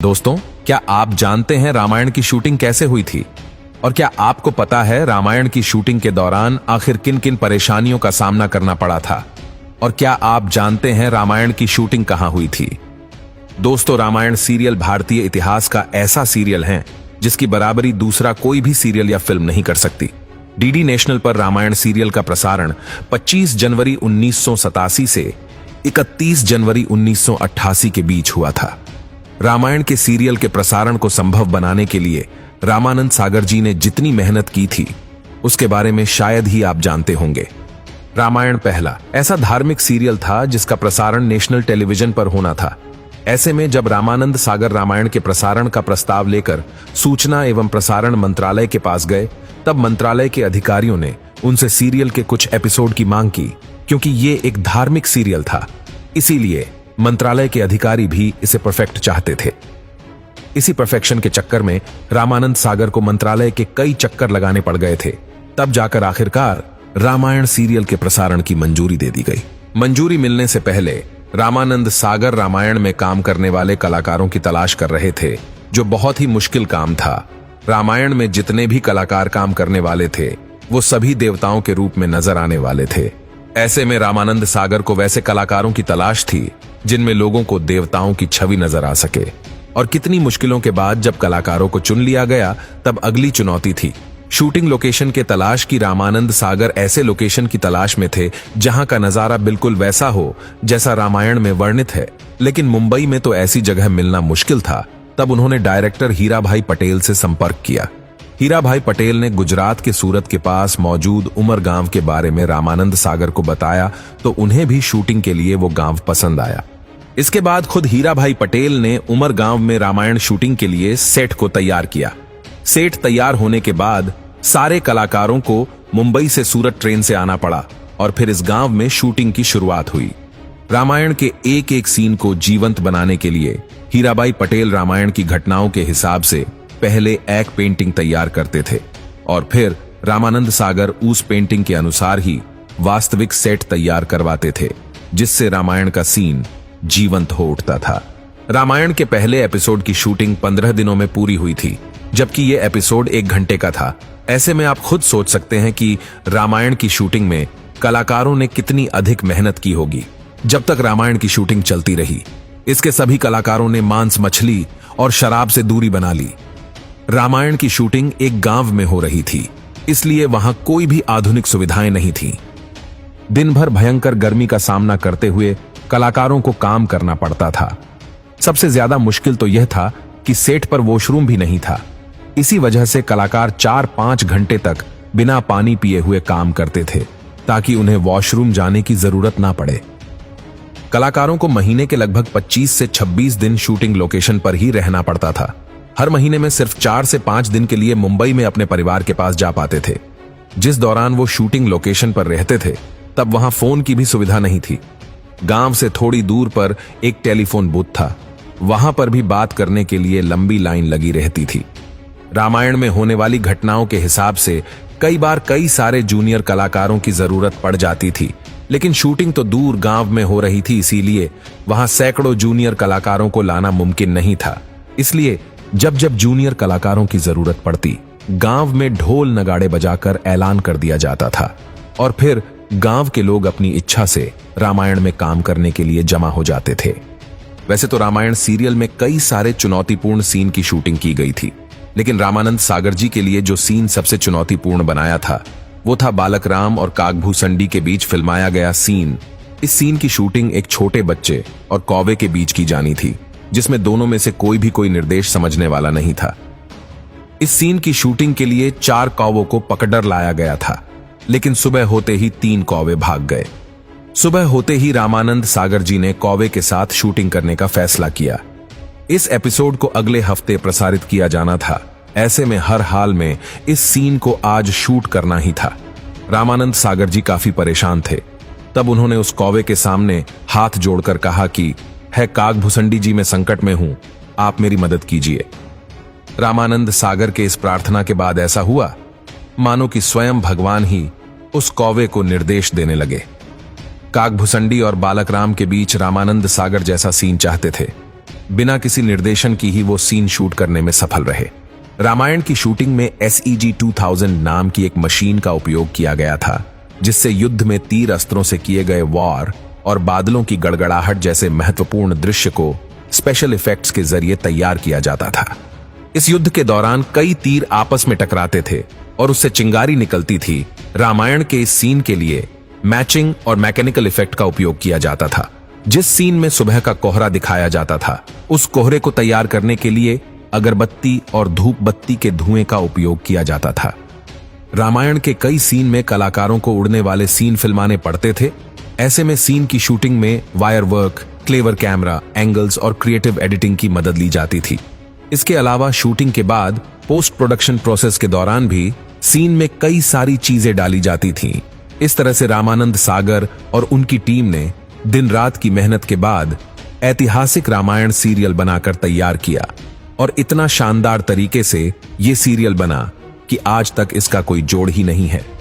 दोस्तों, क्या आप जानते हैं रामायण की शूटिंग कैसे हुई थी? और क्या आपको पता है रामायण की शूटिंग के दौरान आखिर किन किन परेशानियों का सामना करना पड़ा था? और क्या आप जानते हैं रामायण की शूटिंग कहां हुई थी? दोस्तों, रामायण सीरियल भारतीय इतिहास का ऐसा सीरियल है जिसकी बराबरी दूसरा कोई भी सीरियल या फिल्म नहीं कर सकती। डीडी नेशनल पर रामायण सीरियल का प्रसारण 25 जनवरी 1987 से 31 जनवरी 1988 के बीच हुआ था। रामायण के सीरियल के प्रसारण को संभव बनाने के लिए रामानंद सागर जी ने जितनी मेहनत की थी उसके बारे में शायद ही आप जानते होंगे। रामायण पहला ऐसा धार्मिक सीरियल था जिसका प्रसारण नेशनल टेलीविजन पर होना था। ऐसे में जब रामानंद सागर रामायण के प्रसारण का प्रस्ताव लेकर सूचना एवं प्रसारण मंत्रालय के पास गए, तब मंत्रालय के अधिकारियों ने उनसे सीरियल के कुछ एपिसोड की मांग की। क्योंकि ये एक धार्मिक सीरियल था, इसीलिए मंत्रालय के अधिकारी भी इसे परफेक्ट चाहते थे। इसी परफेक्शन के चक्कर में रामानंद सागर को मंत्रालय के कई चक्कर लगाने पड़ गए थे। तब जाकर आखिरकार रामायण सीरियल के प्रसारण की मंजूरी दे दी गई। मंजूरी मिलने से पहले रामानंद सागर रामायण में काम करने वाले कलाकारों की तलाश कर रहे थे, जो बहुत ही मुश्किल काम था। रामायण में जितने भी कलाकार काम करने वाले थे वो सभी देवताओं के रूप में नजर आने वाले थे। ऐसे में रामानंद सागर को वैसे कलाकारों की तलाश थी जिनमें लोगों को देवताओं की छवि नजर आ सके। और कितनी मुश्किलों के बाद जब कलाकारों को चुन लिया गया, तब अगली चुनौती थी शूटिंग लोकेशन के तलाश की। रामानंद सागर ऐसे लोकेशन की तलाश में थे जहां का नजारा बिल्कुल वैसा हो जैसा रामायण में वर्णित है, लेकिन मुंबई में तो ऐसी जगह मिलना मुश्किल था। तब उन्होंने डायरेक्टर हीरा भाई पटेल से संपर्क किया। हीरा भाई पटेल ने गुजरात के सूरत के पास मौजूद उमर गांव के बारे में रामानंद सागर को बताया, तो उन्हें भी शूटिंग के लिए वो गांव पसंद आया। इसके बाद खुद हीरा भाई पटेल ने उमर गांव में रामायण शूटिंग के लिए सेट को तैयार किया। सेट तैयार होने के बाद सारे कलाकारों को मुंबई से सूरत ट्रेन से आना पड़ा और फिर इस गांव में शूटिंग की शुरुआत हुई। रामायण के एक एक सीन को जीवंत बनाने के लिए हीराबाई पटेल रामायण की घटनाओं के हिसाब से पहले एक पेंटिंग तैयार करते थे और फिर रामानंद सागर उस पेंटिंग के अनुसार ही वास्तविक सेट तैयार करवाते थे, जिससे रामायण का सीन जीवंत हो उठता था। रामायण के पहले एपिसोड की शूटिंग 15 दिनों में पूरी हुई थी, जबकि यह एपिसोड 1 घंटे का था। ऐसे में आप खुद सोच सकते हैं कि रामायण की शूटिंग में कलाकारों ने कितनी अधिक मेहनत की होगी। जब तक रामायण की शूटिंग चलती रही, इसके सभी कलाकारों ने मांस मछली और शराब से दूरी बना ली। रामायण की शूटिंग एक गांव में हो रही थी, इसलिए वहां कोई भी आधुनिक सुविधाएं नहीं थी। दिन भर भयंकर गर्मी का सामना करते हुए कलाकारों को काम करना पड़ता था। सबसे ज्यादा मुश्किल तो यह था कि सेट पर वॉशरूम भी नहीं था। इसी वजह से कलाकार 4-5 घंटे तक बिना पानी पिए हुए काम करते थे, ताकि उन्हें वॉशरूम जाने की जरूरत ना पड़े। कलाकारों को महीने के लगभग 25 से 26 दिन शूटिंग लोकेशन पर ही रहना पड़ता था। हर महीने में सिर्फ 4 से 5 दिन के लिए मुंबई में अपने परिवार के पास जा पाते थे। जिस दौरान वो शूटिंग लोकेशन पर रहते थे, तब वहां फोन की भी सुविधा नहीं थी। गांव से थोड़ी दूर पर एक टेलीफोन बूथ था, वहां पर भी बात करने के लिए लंबी लाइन लगी रहती थी। रामायण में होने वाली घटनाओं के हिसाब से कई बार कई सारे जूनियर कलाकारों की जरूरत पड़ जाती थी, लेकिन शूटिंग तो दूर गांव में हो रही थी, इसीलिए वहां सैकड़ों जूनियर कलाकारों को लाना मुमकिन नहीं था। इसलिए जब जब जूनियर कलाकारों की जरूरत पड़ती, गांव में ढोल नगाड़े बजाकर ऐलान कर दिया जाता था और फिर गांव के लोग अपनी इच्छा से रामायण में काम करने के लिए जमा हो जाते थे। वैसे तो रामायण सीरियल में कई सारे चुनौतीपूर्ण सीन की शूटिंग की गई थी, लेकिन रामानंद सागर जी के लिए जो सीन सबसे चुनौतीपूर्ण बनाया था वो था बालक राम और कागभूसंडी के बीच फिल्माया गया सीन। इस सीन की शूटिंग एक छोटे बच्चे और कौवे के बीच की जानी थी, जिसमें दोनों में से कोई भी कोई निर्देश समझने वाला नहीं था। इस सीन की शूटिंग के लिए 4 कौवों को पकड़ लाया गया था, लेकिन सुबह होते ही 3 कौवे भाग गए। सुबह होते ही रामानंद सागर जी ने कौवे के साथ शूटिंग करने का फैसला किया। इस एपिसोड को अगले हफ्ते प्रसारित किया जाना था। ऐसे में हर हाल में इस सीन को आज शूट करना ही था। रामानंद सागर जी काफी परेशान थे। तब उन्होंने उस कौवे के सामने हाथ जोड़कर कहा कि है कागभूसंडी जी, मैं संकट में हूं, आप मेरी मदद कीजिए। रामानंद सागर के इस प्रार्थना के बाद ऐसा हुआ मानो कि स्वयं भगवान ही उस कौवे को निर्देश देने लगे। कागभूसंडी और बालक राम के बीच रामानंद सागर जैसा सीन चाहते थे, बिना किसी निर्देशन की ही वो सीन शूट करने में सफल रहे। रामायण की शूटिंग में SEG 2000 नाम की एक मशीन का उपयोग किया गया था, जिससे युद्ध में तीर अस्त्रों से किए गए वार और बादलों की गड़गड़ाहट जैसे महत्वपूर्ण दृश्य को स्पेशल इफेक्ट्स के जरिए तैयार किया जाता था। इस युद्ध के दौरान कई तीर आपस में टकराते थे और उससे चिंगारी निकलती थी। रामायण के इस सीन के लिए मैचिंग और मैकेनिकल इफेक्ट का उपयोग किया जाता था। जिस सीन में सुबह का कोहरा दिखाया जाता था, उस कोहरे को तैयार करने के लिए अगरबत्ती और धूप बत्ती के धुएं का उपयोग किया जाता था। रामायण के कई सीन में कलाकारों को उड़ने वाले सीन फिल्माने पड़ते थे। ऐसे में सीन की शूटिंग में wire work, clever camera angles और क्रिएटिव एडिटिंग की मदद ली जाती थी। इसके अलावा शूटिंग के बाद पोस्ट प्रोडक्शन प्रोसेस के दौरान भी सीन में कई सारी चीजें डाली जाती थीं। इस तरह से रामानंद सागर और उनकी टीम ने दिन रात की मेहनत के बाद ऐतिहासिक रामायण सीरियल बनाकर तैयार किया और इतना शानदार तरीके से ये सीरियल बना कि आज तक इसका कोई जोड़ ही नहीं है।